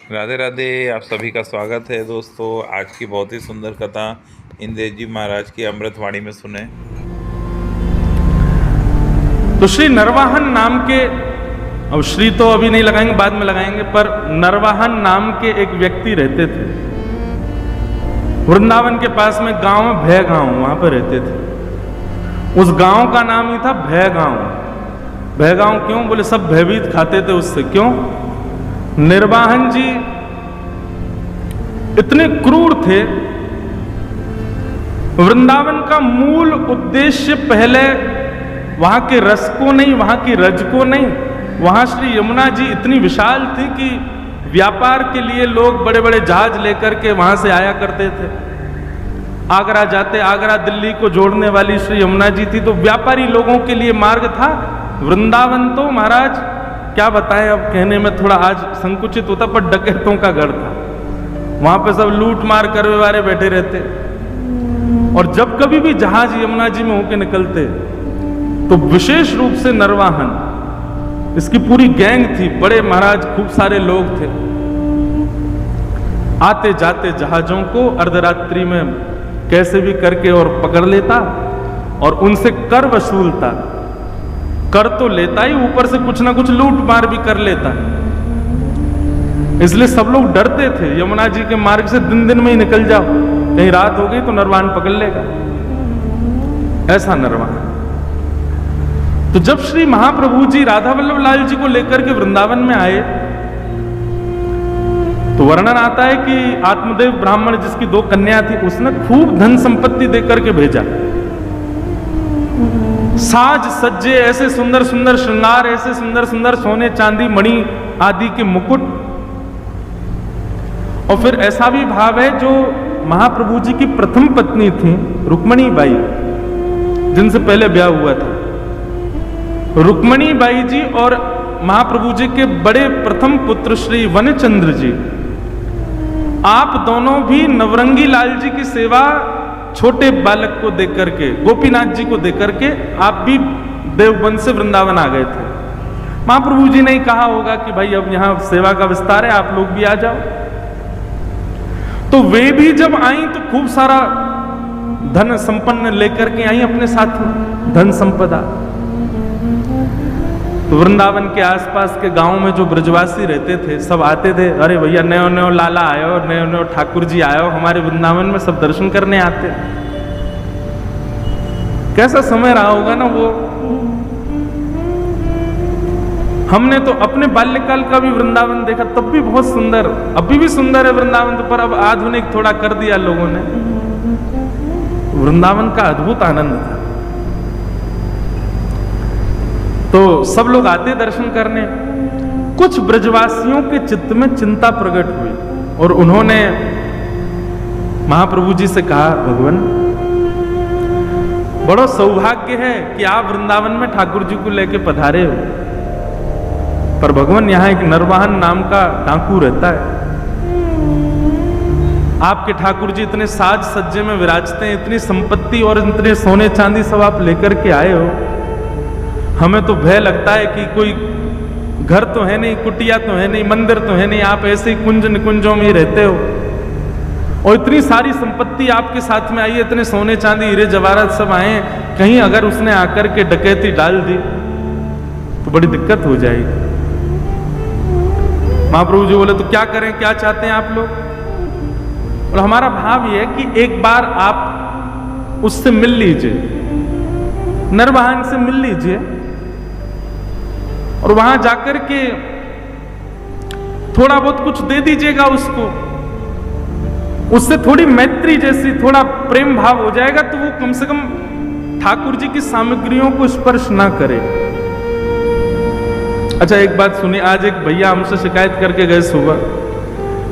राधे राधे। आप सभी का स्वागत है दोस्तों। आज की बहुत ही सुंदर कथा इंद्र जी महाराज की अमृतवाणी में सुने। तो श्री नरवाहन नाम के, अब श्री तो अभी नहीं लगाएंगे, बाद में लगाएंगे, पर नरवाहन नाम के एक व्यक्ति रहते थे वृंदावन के पास में। गांव भय गांव, वहां पर रहते थे। उस गांव का नाम ही था भय गांव। भय गांव क्यों? बोले सब भयभीत खाते थे उससे। क्यों? निर्वाहन जी इतने क्रूर थे। वृंदावन का मूल उद्देश्य पहले वहां के रस को नहीं, वहां की रज को नहीं, वहां श्री यमुना जी इतनी विशाल थी कि व्यापार के लिए लोग बड़े बड़े जहाज लेकर के वहां से आया करते थे। आगरा जाते, आगरा दिल्ली को जोड़ने वाली श्री यमुना जी थी, तो व्यापारी लोगों के लिए मार्ग था। वृंदावन तो महाराज क्या बताएं, अब कहने में थोड़ा आज संकुचित होता, पर डकैतों का घर था। वहां पे सब लूट मार करने वाले बैठे रहते, और जब कभी भी जहाज यमुना जी में होके निकलते तो विशेष रूप से नरवाहन, इसकी पूरी गैंग थी, बड़े महाराज खूब सारे लोग थे। आते जाते जहाजों को अर्धरात्रि में कैसे भी करके और पकड़ लेता और उनसे कर वसूलता। कर तो लेता ही, ऊपर से कुछ ना कुछ लूट मार भी कर लेता। इसलिए सब लोग डरते थे यमुना जी के मार्ग से। दिन दिन में ही निकल जाओ, कहीं रात हो गई तो नरवाहन पकड़ लेगा। ऐसा नरवाहन। तो जब श्री महाप्रभु जी राधा वल्लभ लाल जी को लेकर के वृंदावन में आए तो वर्णन आता है कि आत्मदेव ब्राह्मण, जिसकी 2 कन्या थी, उसने खूब धन संपत्ति देकर के भेजा। साज सज्जे, ऐसे सुंदर सुंदर श्रृंगार, ऐसे सुंदर सुंदर सोने चांदी मणि आदि के मुकुट। और फिर ऐसा भी भाव है, जो महाप्रभु जी की प्रथम पत्नी थी रुक्मणी बाई, जिनसे पहले ब्याह हुआ था, रुक्मणी बाई जी और महाप्रभु जी के बड़े प्रथम पुत्र श्री वनचंद्र जी, आप दोनों भी नवरंगी लाल जी की सेवा छोटे बालक को देकर के, गोपीनाथ जी को देकर के, आप भी देवबंद से वृंदावन आ गए थे। महाप्रभु जी ने ही कहा होगा कि भाई अब यहां सेवा का विस्तार है, आप लोग भी आ जाओ। तो वे भी जब आई तो खूब सारा धन संपन्न लेकर के आई अपने साथ में, धन संपदा। तो वृंदावन के आसपास के गांव में जो ब्रजवासी रहते थे सब आते थे, अरे भैया नयो नयो लाला आयो, नयो नयो ठाकुर जी आयो, हमारे वृंदावन में सब दर्शन करने आते। कैसा समय रहा होगा ना वो। हमने तो अपने बाल्यकाल का भी वृंदावन देखा, तब भी बहुत सुंदर, अभी भी सुंदर है वृंदावन, तो पर अब आधुनिक थोड़ा कर दिया लोगों ने। वृंदावन का अद्भुत आनंद था। तो सब लोग आते दर्शन करने। कुछ ब्रजवासियों के चित्त में चिंता प्रकट हुई और उन्होंने महाप्रभु जी से कहा, भगवान बड़ा सौभाग्य है कि आप वृंदावन में ठाकुर जी को लेके पधारे हो, पर भगवान यहां एक नरवाहन नाम का डाकू रहता है। आपके ठाकुर जी इतने साज सज्जे में विराजते हैं, इतनी संपत्ति और इतने सोने चांदी सब आप लेकर के आए हो। हमें तो भय लगता है कि कोई घर तो है नहीं, कुटिया तो है नहीं, मंदिर तो है नहीं, आप ऐसे ही कुंज निकुंजों में ही रहते हो, और इतनी सारी संपत्ति आपके साथ में आई है, इतने सोने चांदी हीरे जवाहरात सब आए, कहीं अगर उसने आकर के डकैती डाल दी तो बड़ी दिक्कत हो जाएगी। महाप्रभु जी बोले, तो क्या करें, क्या चाहते हैं आप लोग? और हमारा भाव यह है कि एक बार आप उससे मिल लीजिए, नरवाहन से मिल लीजिए, और वहां जाकर के थोड़ा बहुत कुछ दे दीजिएगा उसको। उससे थोड़ी मैत्री जैसी, थोड़ा प्रेम भाव हो जाएगा, तो वो कम से कम ठाकुर जी की सामग्रियों को स्पर्श ना करे। अच्छा एक बात सुनिए, आज एक भैया हमसे शिकायत करके गए सुबह।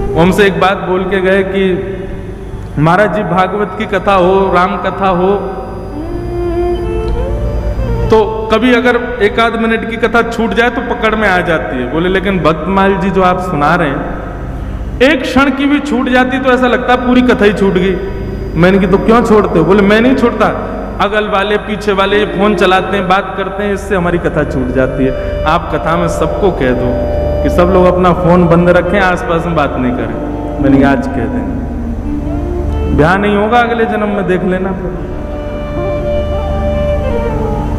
वो हमसे एक बात बोल के गए कि महाराज जी भागवत की कथा हो, राम कथा हो, तो कभी अगर 1-आध मिनट की कथा छूट जाए तो पकड़ में आ जाती है। बोले लेकिन भक्तमाल जी जो आप सुना रहे हैं, एक क्षण की भी छूट जाती तो ऐसा लगता पूरी कथा ही छूट गई। मैंने की तो क्यों छोड़ते हो? बोले मैं नहीं छोड़ता, अगल वाले पीछे वाले फोन चलाते हैं, बात करते हैं, इससे हमारी कथा छूट जाती है। आप कथा में सबको कह दो कि सब लोग अपना फोन बंद रखें, आसपास में बात नहीं करें। मैंने आज कह देंगे, ब्याह नहीं होगा अगले जन्म में, देख लेना फिर।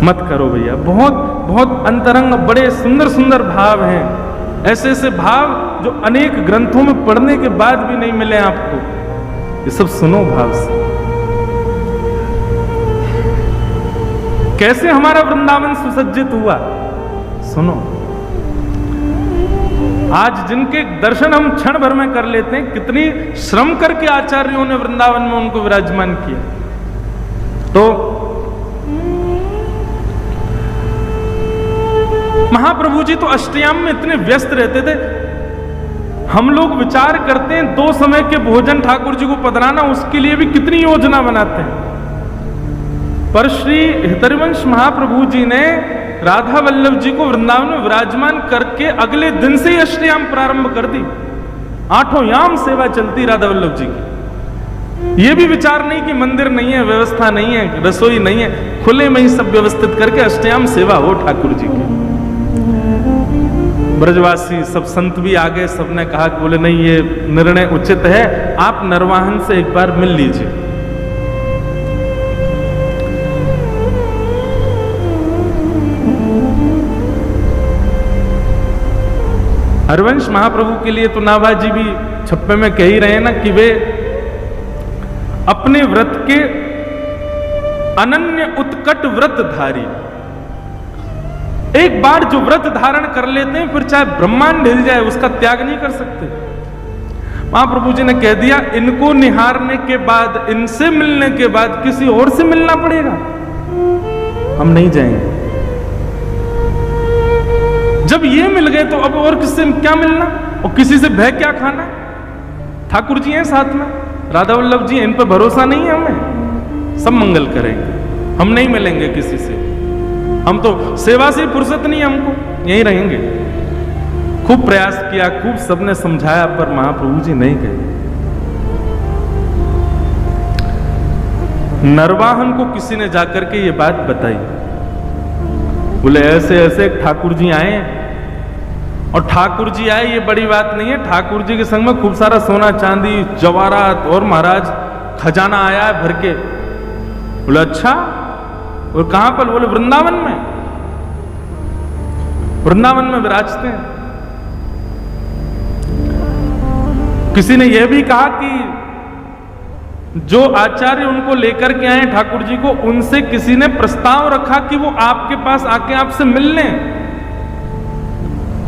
मत करो भैया। बहुत बहुत अंतरंग बड़े सुंदर सुंदर भाव हैं, ऐसे ऐसे भाव जो अनेक ग्रंथों में पढ़ने के बाद भी नहीं मिले आपको। ये सब सुनो भाव से। कैसे हमारा वृंदावन सुसज्जित हुआ सुनो। आज जिनके दर्शन हम क्षण भर में कर लेते हैं, कितनी श्रम करके आचार्यों ने वृंदावन में उनको विराजमान किया। तो महाप्रभु जी तो अष्टयाम में इतने व्यस्त रहते थे, हम लोग विचार करते हैं 2 समय के भोजन ठाकुर जी को पधराना, उसके लिए भी कितनी योजना बनाते हैं। पर श्री हितरिवंश महाप्रभु जी ने राधा वल्लभ जी को वृंदावन में विराजमान करके अगले दिन से ही अष्टयाम प्रारंभ कर दी। 8 याम सेवा चलती राधा वल्लभ जी की। ये भी विचार नहीं कि मंदिर नहीं है, व्यवस्था नहीं है, रसोई नहीं है, खुले में ही सब व्यवस्थित करके अष्टयाम सेवा हो ठाकुर जी की। ब्रजवासी सब संत भी आ गए, सबने कहा कि बोले नहीं ये निर्णय उचित है, आप नरवाहन से एक बार मिल लीजिए। हरिवंश महाप्रभु के लिए तो नाभाजी भी छप्पे में कह ही रहे हैं ना कि वे अपने व्रत के अनन्य उत्कट व्रतधारी। एक बार जो व्रत धारण कर लेते हैं, फिर चाहे ब्रह्मांड हिल जाए उसका त्याग नहीं कर सकते। महाप्रभु जी ने कह दिया, इनको निहारने के बाद, इनसे मिलने के बाद किसी और से मिलना पड़ेगा, हम नहीं जाएंगे। जब ये मिल गए तो अब और किससे क्या मिलना, और किसी से भय क्या खाना। ठाकुर जी हैं साथ में, राधा वल्लभ जी, इन पर भरोसा नहीं है हमें, सब मंगल करेंगे, हम नहीं मिलेंगे किसी से। हम तो सेवा से फुर्सत नहीं, हमको यहीं रहेंगे। खूब प्रयास किया, खूब सबने समझाया, पर महाप्रभु जी नहीं गए। नरवाहन को किसी ने जाकर के ये बात बताई, बोले ऐसे ऐसे ठाकुर जी आए, और ठाकुर जी आए ये बड़ी बात नहीं है, ठाकुर जी के संग में खूब सारा सोना चांदी जवाहरात और महाराज खजाना आया है भर के। बोले अच्छा, और कहां पर? बोले वृंदावन में, वृंदावन में विराजते हैं। किसी ने यह भी कहा कि जो आचार्य उनको लेकर के आए ठाकुर जी को, उनसे किसी ने प्रस्ताव रखा कि वो आपके पास आके आपसे मिल लें,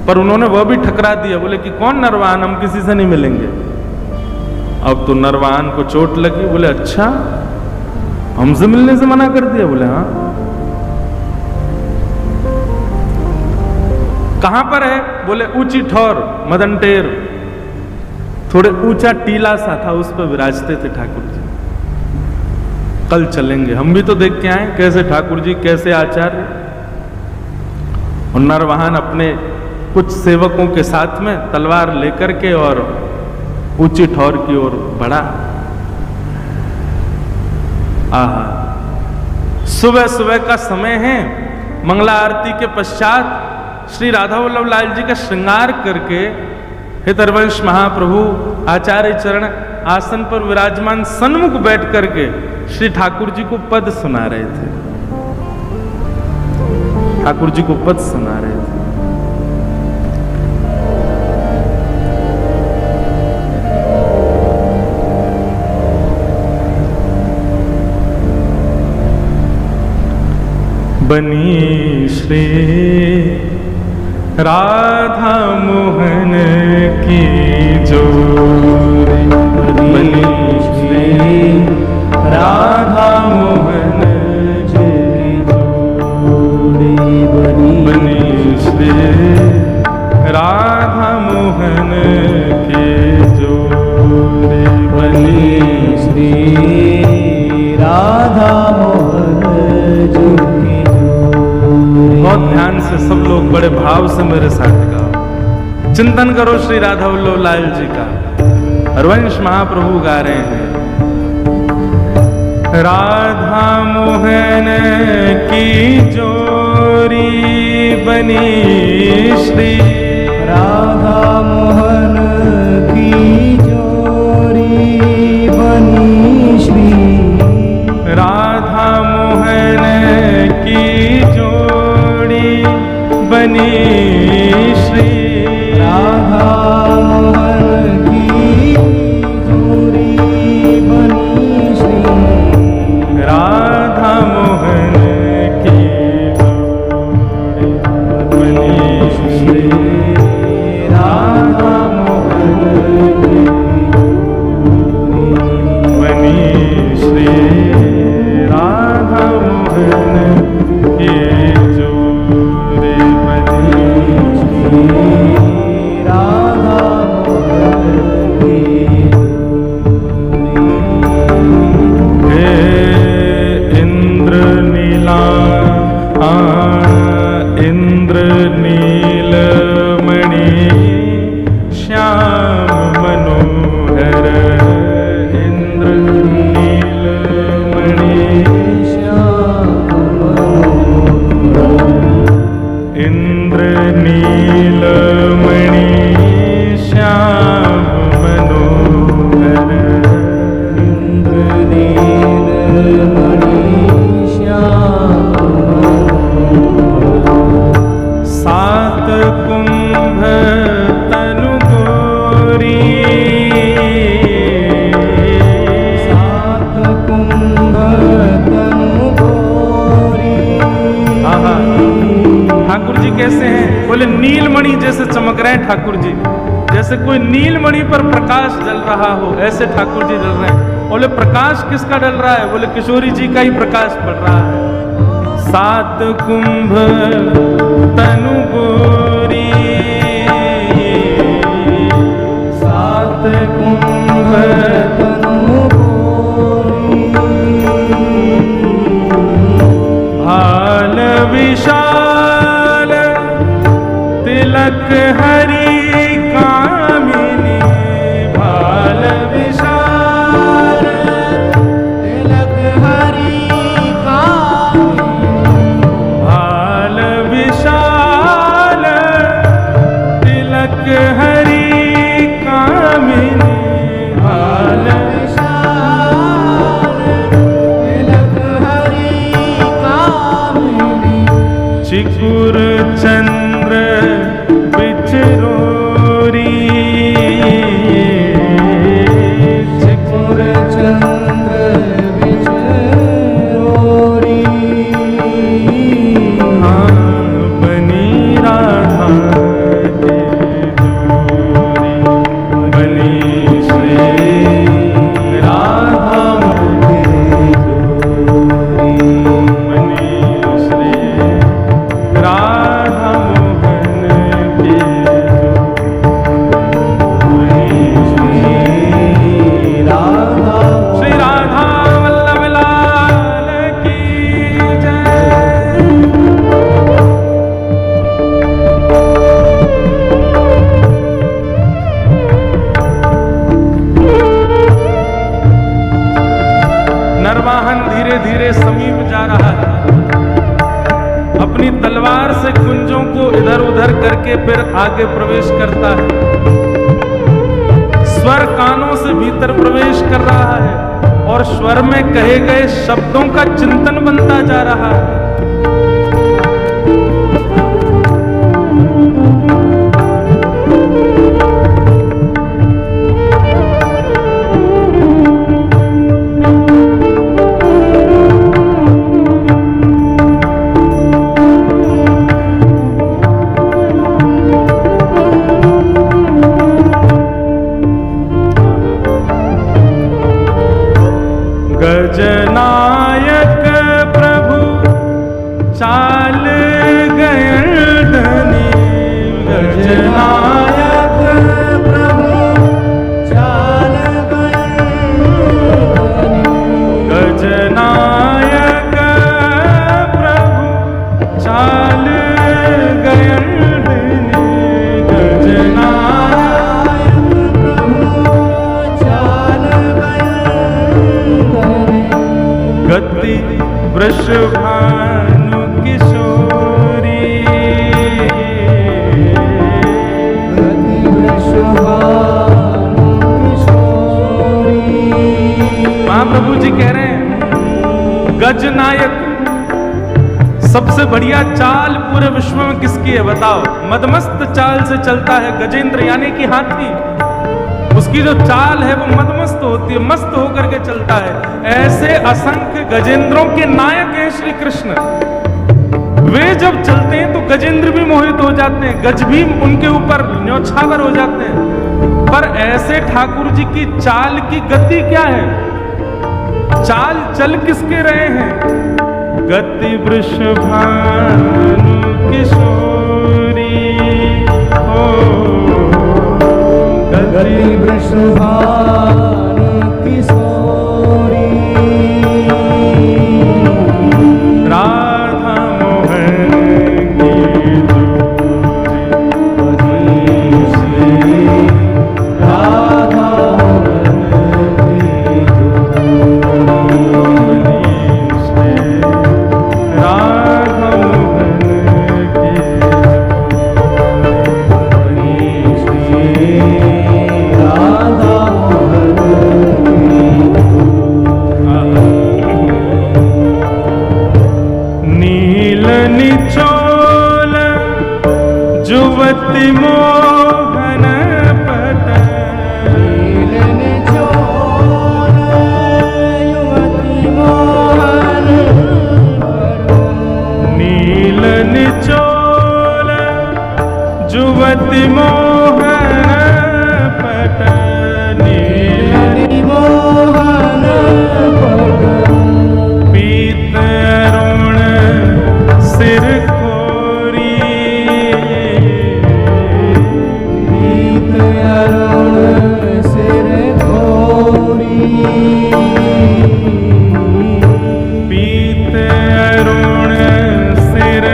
पर उन्होंने वह भी ठकरा दिया। बोले कि कौन नरवाहन, हम किसी से नहीं मिलेंगे। अब तो नरवाहन को चोट लगी। बोले अच्छा, हमसे मिलने से मना कर दिया? बोले हाँ। कहां पर है? बोले ऊंची ठौर, मदन टेर, थोड़े ऊंचा टीला सा था, उस पर विराजते थे ठाकुर जी। कल चलेंगे, हम भी तो देख के आए कैसे ठाकुर जी, कैसे आचार्य। और नरवाहन अपने कुछ सेवकों के साथ में तलवार लेकर के और ऊंची ठौर की ओर बढ़ा। आहा, सुबह सुबह का समय है, मंगला आरती के पश्चात श्री राधा वल्लभ लाल जी का श्रृंगार करके हितरवंश महाप्रभु आचार्य चरण आसन पर विराजमान सन्मुख बैठ करके श्री ठाकुर जी को पद सुना रहे थे। ठाकुर जी को पद सुना रहे थे। बनी श्री राधा मोहन की जोड़ी, बनी श्री राधा मोहन की जोड़ी, बनी श्री राधा मोहन की जोड़ी, बनी श्री राधा मोहन की। बहुत ध्यान से सब लोग बड़े भाव से मेरे साथ गाओ, चिंतन करो श्री राधा वल्लभ लाल जी का। हरिवंश महाप्रभु गा रहे हैं, राधा मोहन की जोड़ी बनी श्री राधा बनी श्री राधा मोहन की जोड़ी बनी श्री राधा मोहन की जोड़ी बनी श्री राधा मोहन की बनी श्री राधा मोहन की जोड़ी बनी राधा मोहन की हे इंद्र नीला इंद्र नीलमणि श्याम मनोहर इंद्र नीलमणि इंद्र नीलमणि श्याम मनोहर इंद्र नीलमणि श्याम सात कुंभ तनु गोरी सात कुंभ तनु गोरी आहा, ठाकुर जी कैसे हैं? बोले नीलमणि जैसे चमक रहे हैं ठाकुर जी, जैसे कोई नीलमणि पर प्रकाश जल रहा हो, ऐसे ठाकुर जी जल रहे हैं। बोले प्रकाश किसका डल रहा है? बोले किशोरी जी का ही प्रकाश पड़ रहा है। सात कुंभ तनु गोरी सात कुंभ तनु गोरी भाल विशाल तिलक हरि कामिनी भाल विशाल तिलक हरि भाल विशाल तिलक हरि कामिनी भाल तिलक हरि कामिनी चिकुर चंद्र बिचरोरी चिकुर चंद्र बिचरोरी बनी राधा की जोड़ी बनी श्री राधा की जोड़ी बनी श्री राधा मोहन की श्री राधा श्री राधा वल्लभ लाल की जय। नरवाहन धीरे धीरे समीप जा रहा है, अपनी तलवार से कुंजों को इधर उधर करके फिर आगे प्रवेश करता है। स्वर कानों से भीतर प्रवेश कर रहा है और स्वर में कहे गए शब्दों का चिंतन बनता जा रहा है। गजनायक प्रभु चाल गए धनी गजनायक प्रभु चाल गए गजनायक प्रभु चाल गए धनी गजनायक चाल गति वृषभानु किशोरी महाप्रभु जी कह रहे हैं गज नायक सबसे बढ़िया चाल पूरे विश्व में किसकी है बताओ? मदमस्त चाल से चलता है गजेंद्र यानी कि हाथी। उसकी जो चाल है वो मदमस्त होती है, मस्त होकर के चलता है। ऐसे असंख्य गजेंद्रों के नायक हैं श्री कृष्ण। वे जब चलते हैं तो गजेंद्र भी मोहित हो जाते हैं, गज भी उनके ऊपर न्योछावर हो जाते हैं। पर ऐसे ठाकुर जी की चाल की गति क्या है? चाल चल किसके रहे हैं? गति वृषभानु किशोरी हो, गति वृषभानु किशोरी, राधा मोहन की पति श्री राधा मोहन की राधा मोहन की पति श्री राधा मोहन नील निचोल जुवति मोहन पट, नीलन चोर युवती मोहन नील निचोल जुवति मोहन पट, नील मोहन पीत अरुण सिर खोरी, पीत अरुण सिर खोरी, पीत अरुण सिर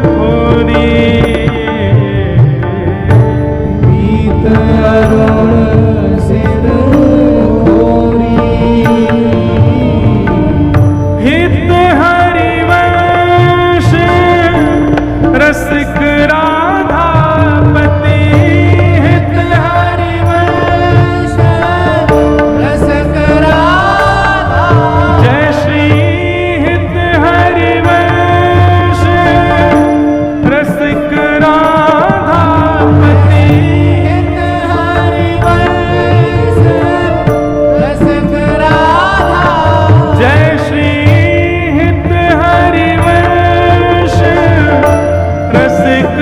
खोरी, पीत अरुण सिर खोरी, हित हरिवंश रसिक राधापति, हित हरिवंश रसक राधा, जय श्री हित हरिवंश रसिक राधापति, हित हरिवंश रसक राधा, जय श्री हित हरिवंश रसिक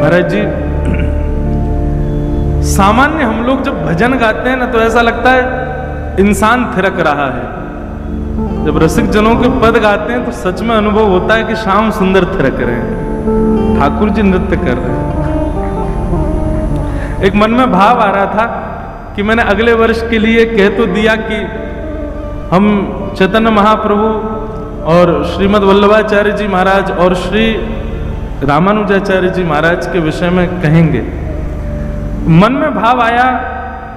महाराज जी, सामान्य हम लोग जब भजन गाते हैं ना तो ऐसा लगता है इंसान थिरक रहा है। जब रसिक जनों के पद गाते हैं तो सच में अनुभव होता है कि श्याम सुंदर थिरक रहे हैं, ठाकुर जी नृत्य कर रहे हैं। एक मन में भाव आ रहा था कि मैंने अगले वर्ष के लिए कह तो दिया कि हम चैतन्य महाप्रभु और श्रीमद् वल्लभाचार्य जी महाराज और श्री रामानुजाचार्य जी महाराज के विषय में कहेंगे। मन में भाव आया,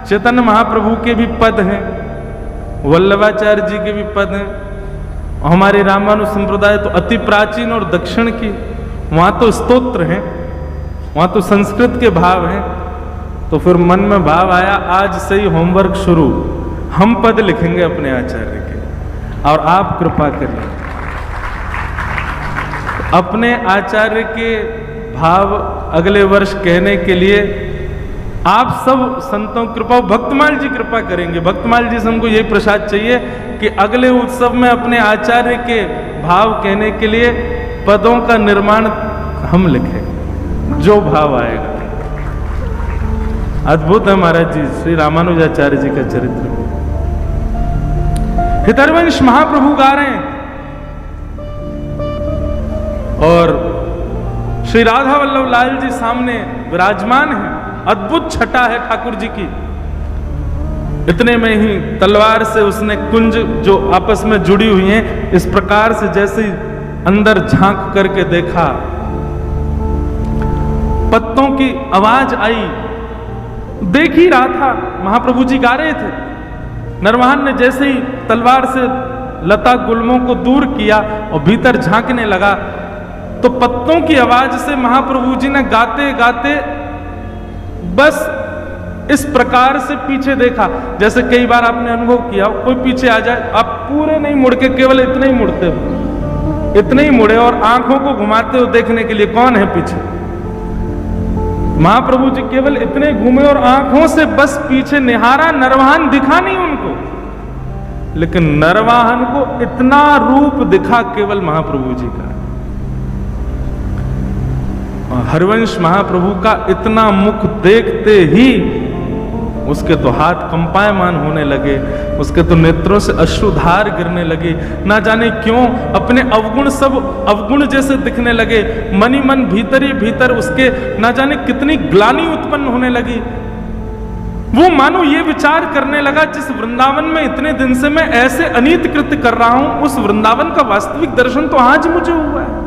चैतन्य महाप्रभु के भी पद हैं, वल्लभाचार्य जी के भी पद हैं, हमारे रामानु संप्रदाय तो अति प्राचीन और दक्षिण की, वहां तो स्तोत्र हैं, वहां तो संस्कृत के भाव हैं। तो फिर मन में भाव आया, आज से ही होमवर्क शुरू, हम पद लिखेंगे अपने आचार्य के और आप कृपा करिए। अपने आचार्य के भाव अगले वर्ष कहने के लिए आप सब संतों कृपा, भक्तमाल जी कृपा करेंगे। भक्तमाल जी से हमको यही प्रसाद चाहिए कि अगले उत्सव में अपने आचार्य के भाव कहने के लिए पदों का निर्माण हम लिखें, जो भाव आएगा। अद्भुत है महाराज जी, श्री रामानुजाचार्य जी का चरित्र। हितरवंश महाप्रभु गा रहे हैं और श्री राधा वल्लभ लाल जी सामने विराजमान हैं। अद्भुत छटा है ठाकुर जी की। इतने में ही तलवार से उसने कुंज जो आपस में जुड़ी हुई हैं, इस प्रकार से जैसे अंदर झांक करके देखा, पत्तों की आवाज आई। देख ही रहा था, महाप्रभु जी गा रहे थे। नरवाहन ने जैसे ही तलवार से लता गुल्मों को दूर किया और भीतर झांकने लगा, तो पत्तों की आवाज से महाप्रभु जी ने गाते गाते बस इस प्रकार से पीछे देखा। जैसे कई बार आपने अनुभव किया, कोई पीछे आ जाए, आप पूरे नहीं मुड़ के केवल इतने ही मुड़ते हो, इतने ही मुड़े और आंखों को घुमाते हो देखने के लिए कौन है पीछे। महाप्रभु जी केवल इतने घूमे और आंखों से बस पीछे निहारा, नरवाहन दिखा नहीं उनको, लेकिन नरवाहन को इतना रूप दिखा केवल महाप्रभु जी का। हरिवंश महाप्रभु का इतना मुख देखते ही उसके तो हाथ कंपायमान होने लगे, उसके तो नेत्रों से अश्रुधार गिरने लगे। ना जाने क्यों अपने अवगुण सब अवगुण जैसे दिखने लगे। मनी मन भीतर ही भीतर उसके ना जाने कितनी ग्लानि उत्पन्न होने लगी। वो मानो ये विचार करने लगा, जिस वृंदावन में इतने दिन से मैं ऐसे अनीत कृत्य कर रहा हूं, उस वृंदावन का वास्तविक दर्शन तो आज मुझे हुआ है।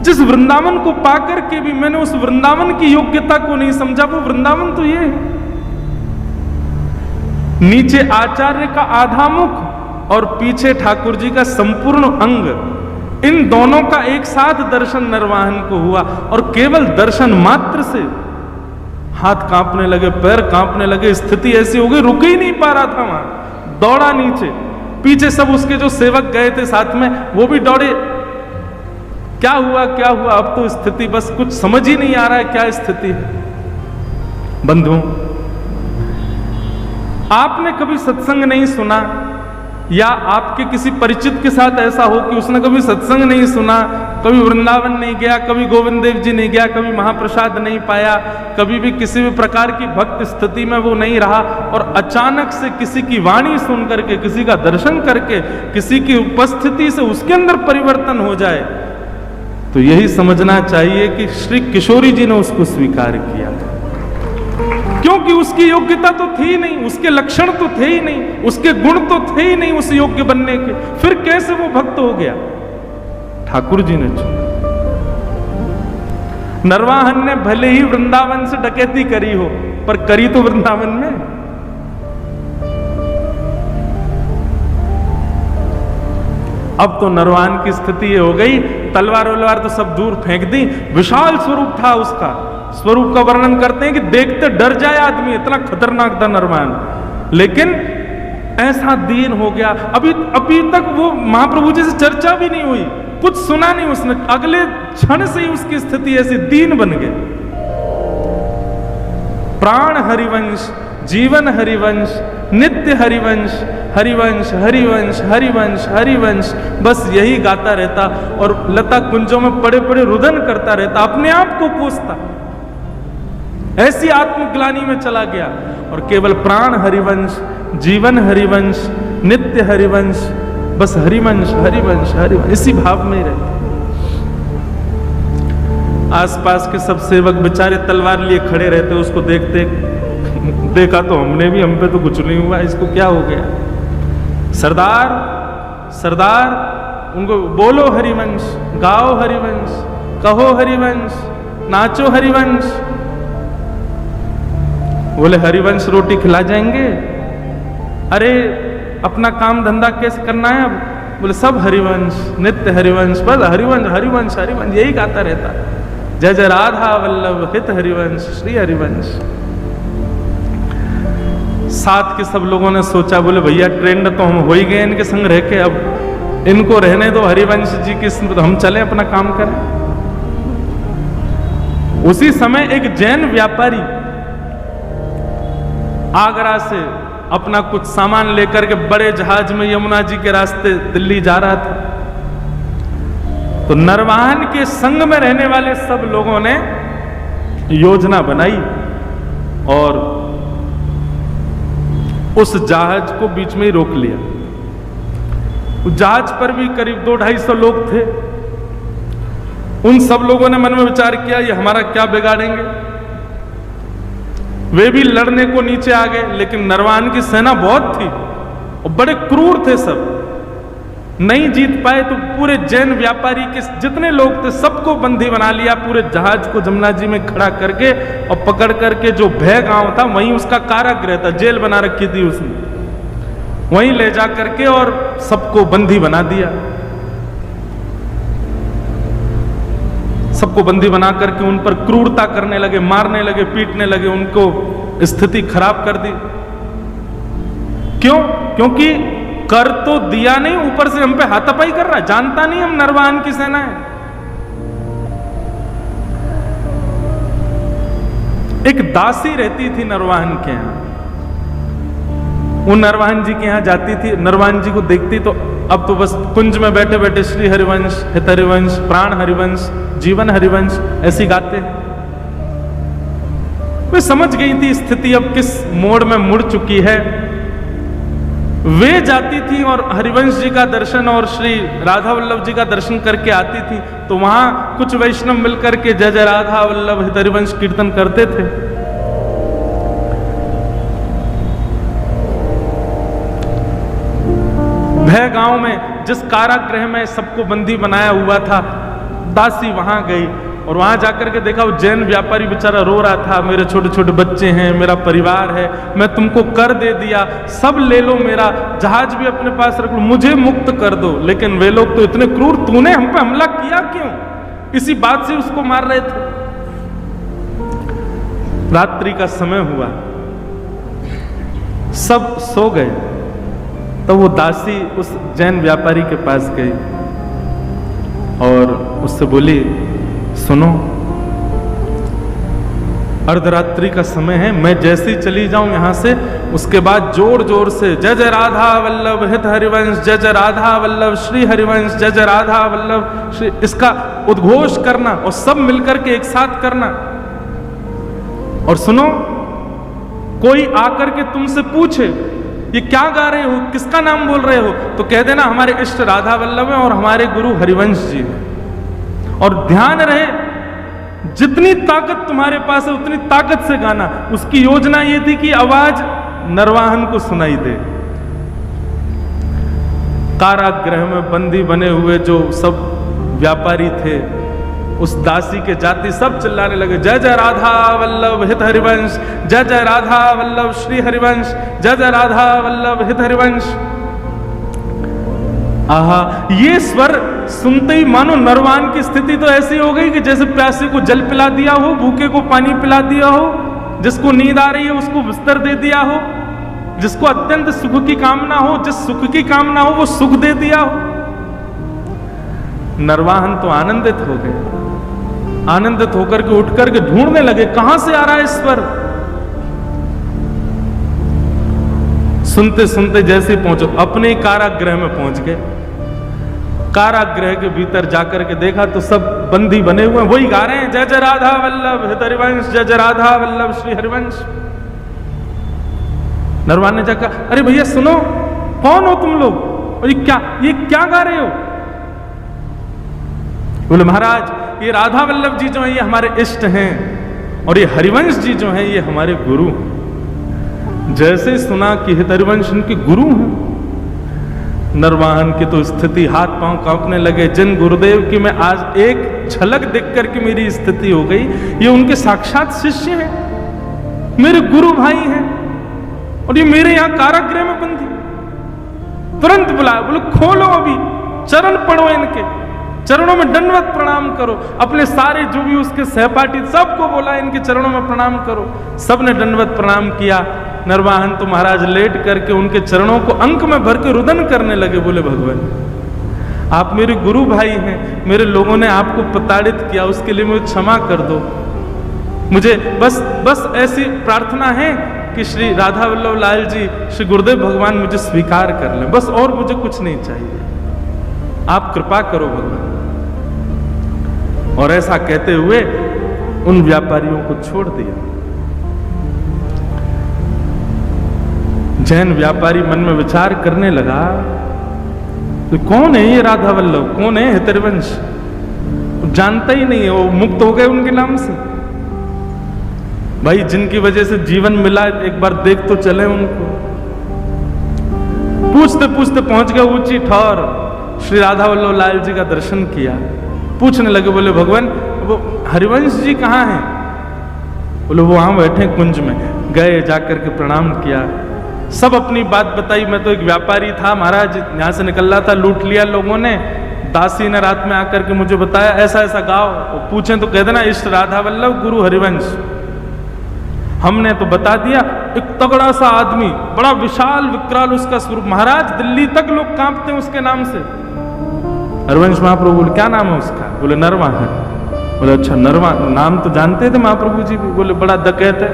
जिस वृंदावन को पाकर के भी मैंने उस वृंदावन की योग्यता को नहीं समझा, वो वृंदावन तो ये है। नीचे आचार्य का आधा मुख और पीछे ठाकुर जी का संपूर्ण अंग, इन दोनों का एक साथ दर्शन नरवाहन को हुआ। और केवल दर्शन मात्र से हाथ कांपने लगे, पैर कांपने लगे, स्थिति ऐसी हो गई रुक ही नहीं पा रहा था वहां, दौड़ा नीचे। पीछे सब उसके जो सेवक गए थे साथ में, वो भी दौड़े। क्या हुआ क्या हुआ, अब तो स्थिति बस कुछ समझ ही नहीं आ रहा है क्या स्थिति है। बंधुओं, आपने कभी सत्संग नहीं सुना या आपके किसी परिचित के साथ ऐसा हो कि उसने कभी सत्संग नहीं सुना, कभी वृंदावन नहीं गया, कभी गोविंद देव जी नहीं गया, कभी महाप्रसाद नहीं पाया, कभी भी किसी भी प्रकार की भक्त स्थिति में वो नहीं रहा, और अचानक से किसी की वाणी सुन करके, किसी का दर्शन करके, किसी की उपस्थिति से उसके अंदर परिवर्तन हो जाए, तो यही समझना चाहिए कि श्री किशोरी जी ने उसको स्वीकार किया, क्योंकि उसकी योग्यता तो थी नहीं, उसके लक्षण तो थे ही नहीं, उसके गुण तो थे ही नहीं उस योग्य बनने के। फिर कैसे वो भक्त हो गया? ठाकुर जी ने चुना। नरवाहन ने भले ही वृंदावन से डकैती करी हो, पर करी तो वृंदावन में। अब तो नरवाहन की स्थिति ये हो गई, तलवार वलवार तो सब दूर फेंक दी, विशाल स्वरूप था उसका। स्वरूप का वर्णन करते हैं कि देखते डर जाए आदमी, इतना खतरनाक था नरवाहन। लेकिन ऐसा दीन हो गया, अभी तक वो महाप्रभु जी से चर्चा भी नहीं हुई, कुछ सुना नहीं उसने, अगले क्षण से ही उसकी स्थिति ऐसी दीन बन गई। प्राण हरिवंश, जीवन हरिवंश, नित्य हरिवंश, हरिवंश हरिवंश हरिवंश हरिवंश, बस यही गाता रहता और लता कुंजों में पड़े पड़े रुदन करता रहता, अपने आप को कोसता। ऐसी आत्मग्लानि में चला गया और केवल प्राण हरिवंश, जीवन हरिवंश, नित्य हरिवंश, बस हरिवंश हरिवंश हरिवंश, इसी भाव में ही रहते। आसपास के सब सेवक बेचारे तलवार लिए खड़े रहते, उसको देखते, देखा तो हमने भी, हम पे तो कुछ नहीं हुआ, इसको क्या हो गया। सरदार सरदार उनको बोलो हरिवंश, गाओ हरिवंश, कहो हरिवंश, नाचो हरिवंश। बोले हरिवंश रोटी खिला जाएंगे? अरे अपना काम धंधा कैसे करना है अब? बोले सब हरिवंश, नित्य हरिवंश, बस हरिवंश हरिवंश हरिवंश, यही गाता रहता। जय जय राधा वल्लभ हित हरिवंश, श्री हरिवंश। साथ के सब लोगों ने सोचा, बोले भैया ट्रेंड तो हम हो ही गए इनके संग रह के, अब इनको रहने दो हरिवंश जी की, हम चले अपना काम करें। उसी समय एक जैन व्यापारी आगरा से अपना कुछ सामान लेकर के बड़े जहाज में यमुना जी के रास्ते दिल्ली जा रहा था। तो नरवाहन के संग में रहने वाले सब लोगों ने योजना बनाई और उस जहाज को बीच में ही रोक लिया। उस जहाज पर भी करीब 200-250 लोग थे। उन सब लोगों ने मन में विचार किया, ये हमारा क्या बिगाड़ेंगे। वे भी लड़ने को नीचे आ गए, लेकिन नरवाहन की सेना बहुत थी और बड़े क्रूर थे सब, नहीं जीत पाए। तो पूरे जैन व्यापारी के जितने लोग थे सबको बंदी बना लिया, पूरे जहाज को जमुना जी में खड़ा करके और पकड़ करके जो भय गांव था वहीं उसका कारागृह था, जेल बना रखी थी उसने, वहीं ले जा करके और सबको बंदी बना दिया। सबको बंदी बना करके उन पर क्रूरता करने लगे, मारने लगे, पीटने लगे, उनको स्थिति खराब कर दी। क्यों? क्योंकि कर तो दिया नहीं, ऊपर से हम पे हाथापाई कर रहा, जानता नहीं हम नरवाहन की सेना है। एक दासी रहती थी नरवाहन के यहां, वो नरवाहन जी के यहां जाती थी, नरवाहन जी को देखती तो अब तो बस कुंज में बैठे बैठे श्री हरिवंश, हित हरिवंश, प्राण हरिवंश, जीवन हरिवंश ऐसी गाते हैं। वे समझ गई थी स्थिति अब किस मोड़ में मुड़ चुकी है। वे जाती थी और हरिवंश जी का दर्शन और श्री राधा वल्लभ जी का दर्शन करके आती थी, तो वहां कुछ वैष्णव मिलकर के जय जय राधा वल्लभ हित हरिवंश कीर्तन करते थे। भय गांव में जिस कारागृह में सबको बंदी बनाया हुआ था, दासी वहां गई और वहां जाकर के देखा वो जैन व्यापारी बेचारा रो रहा था, मेरे छोटे छोटे बच्चे हैं, मेरा परिवार है, मैं तुमको कर दे दिया, सब ले लो, मेरा जहाज भी अपने पास रख लो, मुझे मुक्त कर दो। लेकिन वे लोग तो इतने क्रूर, तूने हम पे हमला किया क्यों? इसी बात से उसको मार रहे थे। रात्रि का समय हुआ, सब सो गए, तो वो दासी उस जैन व्यापारी के पास गई और उससे बोली, सुनो, अर्धरात्रि का समय है, मैं जैसे ही चली जाऊं यहां से, उसके बाद जोर जोर से जय जय राधा वल्लभ हित हरिवंश, जय जय राधा वल्लभ श्री हरिवंश, जय जय राधा वल्लभ श्री, इसका उद्घोष करना और सब मिलकर के एक साथ करना। और सुनो, कोई आकर के तुमसे पूछे ये क्या गा रहे हो, किसका नाम बोल रहे हो, तो कह देना हमारे इष्ट राधा वल्लभ हैं और हमारे गुरु हरिवंश जी हैं। और ध्यान रहे, जितनी ताकत तुम्हारे पास है उतनी ताकत से गाना। उसकी योजना ये थी कि आवाज नरवाहन को सुनाई दे। कारागृह में बंदी बने हुए जो सब व्यापारी थे, उस दासी के जाति सब चिल्लाने लगे, जय जय राधा वल्लभ हित हरिवंश, जय जय राधा वल्लभ श्री हरिवंश, जय जय राधा वल्लभ हित हरिवंश। आहा, ये स्वर सुनते ही मानो नरवाहन की स्थिति तो ऐसी हो गई कि जैसे प्यासे को जल पिला दिया हो, भूखे को पानी पिला दिया हो, जिसको नींद आ रही है उसको बिस्तर दे दिया हो, जिसको अत्यंत सुख की कामना हो, जिस सुख की कामना हो वो सुख दे दिया हो। नरवाहन तो आनंदित हो गए, आनंदित होकर के उठ करके ढूंढने लगे कहां से आ रहा है स्वर। सुनते सुनते जैसे ही पहुंचो अपने कारागृह में पहुंच गए। कारागृह के भीतर जाकर के देखा तो सब बंदी बने हुए हैं, वही गा रहे हैं जय जय राधा वल्लभ हित हरिवंश, जय जय राधा वल्लभ श्री हरिवंश। नरवान ने जाकर अरे भैया सुनो, कौन हो तुम लोग और ये क्या गा रहे हो? बोले महाराज ये राधा वल्लभ जी जो हैं ये हमारे इष्ट हैं और ये हरिवंश जी जो हैं ये हमारे गुरु। जैसे सुना कि हित हरिवंश उनके गुरु हैं, नरवाहन की तो स्थिति हाथ पांव कांपने लगे। जिन गुरुदेव की मैं आज एक झलक देख करके मेरी स्थिति हो गई, ये उनके साक्षात शिष्य हैं, मेरे गुरु भाई हैं और ये मेरे यहां कारागृह में बंदी। तुरंत बुलाया, बोले खोलो अभी, चरण पढ़ो, इनके चरणों में दंडवत प्रणाम करो। अपने सारे जो भी उसके सहपाठी सबको बोला इनके चरणों में प्रणाम करो। सबने दंडवत प्रणाम किया। नरवाहन तो महाराज लेट करके उनके चरणों को अंक में भर के रुदन करने लगे। बोले भगवान आप मेरे गुरु भाई हैं, मेरे लोगों ने आपको प्रताड़ित किया, उसके लिए मुझे क्षमा कर दो। मुझे बस ऐसी प्रार्थना है कि श्री राधा वल्लभ लाल जी, श्री गुरुदेव भगवान मुझे स्वीकार कर लें, बस और मुझे कुछ नहीं चाहिए, आप कृपा करो भगवान। और ऐसा कहते हुए उन व्यापारियों को छोड़ दिया। जैन व्यापारी मन में विचार करने लगा तो कौन है ये राधा वल्लभ, कौन है हितरवंश? जानता ही नहीं है, वो मुक्त हो गए उनके नाम से। भाई जिनकी वजह से जीवन मिला, एक बार देख तो चले उनको। पूछते पूछते पहुंच गए ऊंची ठौर, श्री राधा वल्लभ लाल जी का दर्शन किया। पूछने लगे, बोले भगवान वो हरिवंश जी कहाँ हैं? बोले वो वहां बैठे कुंज में। गए, जाकर के प्रणाम किया, सब अपनी बात बताई। मैं तो एक व्यापारी था महाराज, यहां से निकल रहा था, लूट लिया लोगों ने। दासी ने रात में आकर के मुझे बताया ऐसा ऐसा गाओ, वो पूछे तो कह देना इष्ट राधा वल्लभ गुरु हरिवंश। हमने तो बता दिया। एक तगड़ा सा आदमी, बड़ा विशाल विकराल उसका स्वरूप, महाराज दिल्ली तक लोग कांपते हैं उसके नाम से। हरिवंश महाप्रभु बोले क्या नाम है उसका? बोले नरवाहन। बोले अच्छा नरवाहन, नाम तो जानते थे महाप्रभु जी भी। बोले बड़ा डकैत है।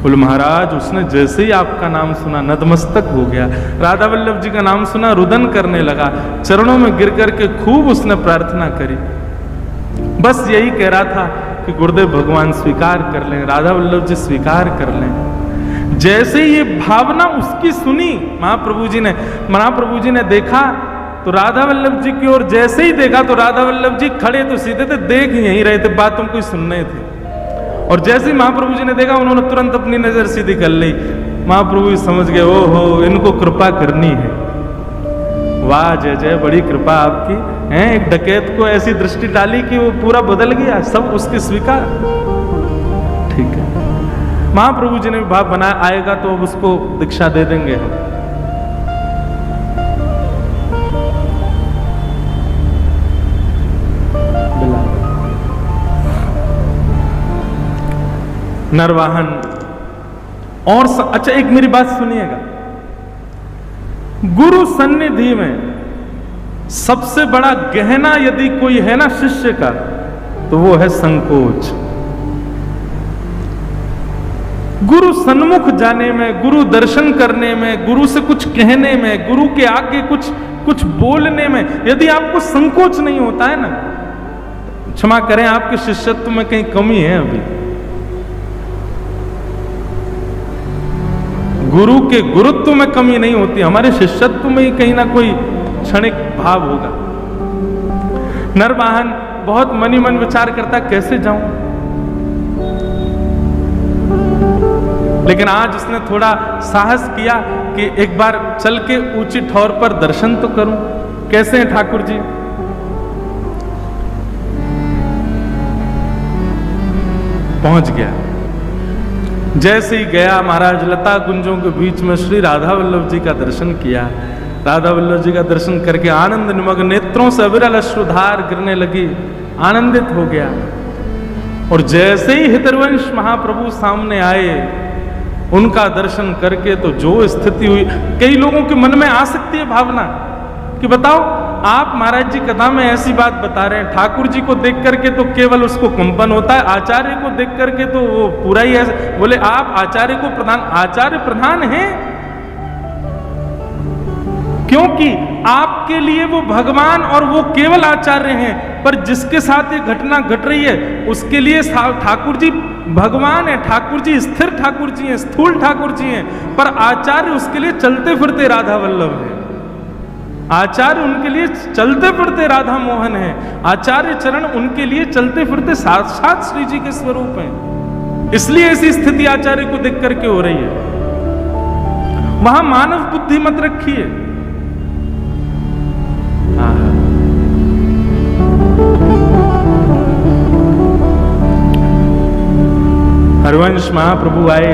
बोले महाराज उसने जैसे ही आपका नाम सुना नतमस्तक हो गया, राधा वल्लभ जी का नाम सुना रुदन करने लगा, चरणों में गिर करके खूब उसने प्रार्थना करी। बस यही कह रहा था कि गुरुदेव भगवान स्वीकार कर लें, राधा वल्लभ जी स्वीकार कर लें। जैसे ये भावना उसकी सुनी महाप्रभु जी ने देखा तो राधा वल्लभ जी की ओर जैसे ही देखा तो राधा वल्लभ जी खड़े तो सीधे थे, देख यहीं रहे थे, बात तुम कोई सुनने थे। और जैसे ही महाप्रभु जी ने देखा उन्होंने तुरंत अपनी नजर सीधी कर ली। महाप्रभु जी समझ गए, ओहो इनको कृपा करनी है। वाह जय जय, बड़ी कृपा आपकी है। एक डकैत को ऐसी दृष्टि डाली कि वो पूरा बदल गया, सब उसके स्वीकार। ठीक है, महाप्रभु जी ने भी भाव बनाया, आएगा तो अब उसको दीक्षा दे देंगे हम। नरवाहन और अच्छा एक मेरी बात सुनिएगा, गुरु सन्निधि में सबसे बड़ा गहना यदि कोई है ना शिष्य का, तो वो है संकोच। गुरु सन्मुख जाने में, गुरु दर्शन करने में, गुरु से कुछ कहने में, गुरु के आगे कुछ बोलने में यदि आपको संकोच नहीं होता है ना, क्षमा करें आपके शिष्यत्व में कहीं कमी है अभी। गुरु के गुरुत्व में कमी नहीं होती, हमारे शिष्यत्व में ही कहीं ना कोई क्षणिक भाव होगा। नरवाहन बहुत मनी मन विचार करता कैसे जाऊं, लेकिन आज उसने थोड़ा साहस किया कि एक बार चल के ऊंची ठौर पर दर्शन तो करूं। कैसे हैं ठाकुर जी? पहुंच गया। जैसे ही गया महाराज लता कुंजों के बीच में श्री राधा वल्लभ जी का दर्शन किया। राधा वल्लभ जी का दर्शन करके आनंद निमग्न नेत्रों से अविरल अश्रुधार गिरने लगी, आनंदित हो गया। और जैसे ही हितरवंश महाप्रभु सामने आए, उनका दर्शन करके तो जो स्थिति हुई, कई लोगों के मन में आ सकती है भावना कि बताओ आप महाराज जी कथा में ऐसी बात बता रहे हैं, ठाकुर जी को देख करके तो केवल उसको कंपन होता है, आचार्य को देख करके तो वो पूरा ही ऐसा। बोले आप आचार्य को आचार्य प्रधान हैं, क्योंकि आपके लिए वो भगवान और वो केवल आचार्य हैं, पर जिसके साथ ये घटना घट रही है उसके लिए ठाकुर जी भगवान है, ठाकुर जी स्थिर ठाकुर जी हैं, स्थूल ठाकुर जी हैं, पर आचार्य उसके लिए चलते फिरते राधा वल्लभ है। आचार्य उनके लिए चलते फिरते राधा मोहन है। आचार्य चरण उनके लिए चलते फिरते साक्षात श्री जी के स्वरूप हैं। इसलिए ऐसी स्थिति आचार्य को देख करके हो रही है। वहां मानव बुद्धि मत रखिए। हरवंश महाप्रभु आए,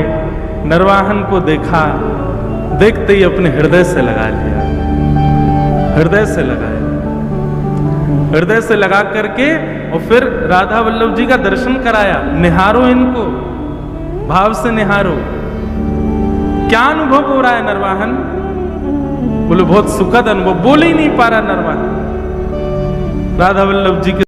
नरवाहन को देखा, देखते ही अपने हृदय से लगा लिया, हृदय से लगाया, हृदय से लगा करके और फिर राधा वल्लभ जी का दर्शन कराया। निहारो इनको, भाव से निहारो। क्या अनुभव हो रहा है नरवाहन? बोले बहुत सुखद अनुभव। बोल ही नहीं पा रहा नरवाहन राधा वल्लभ जी के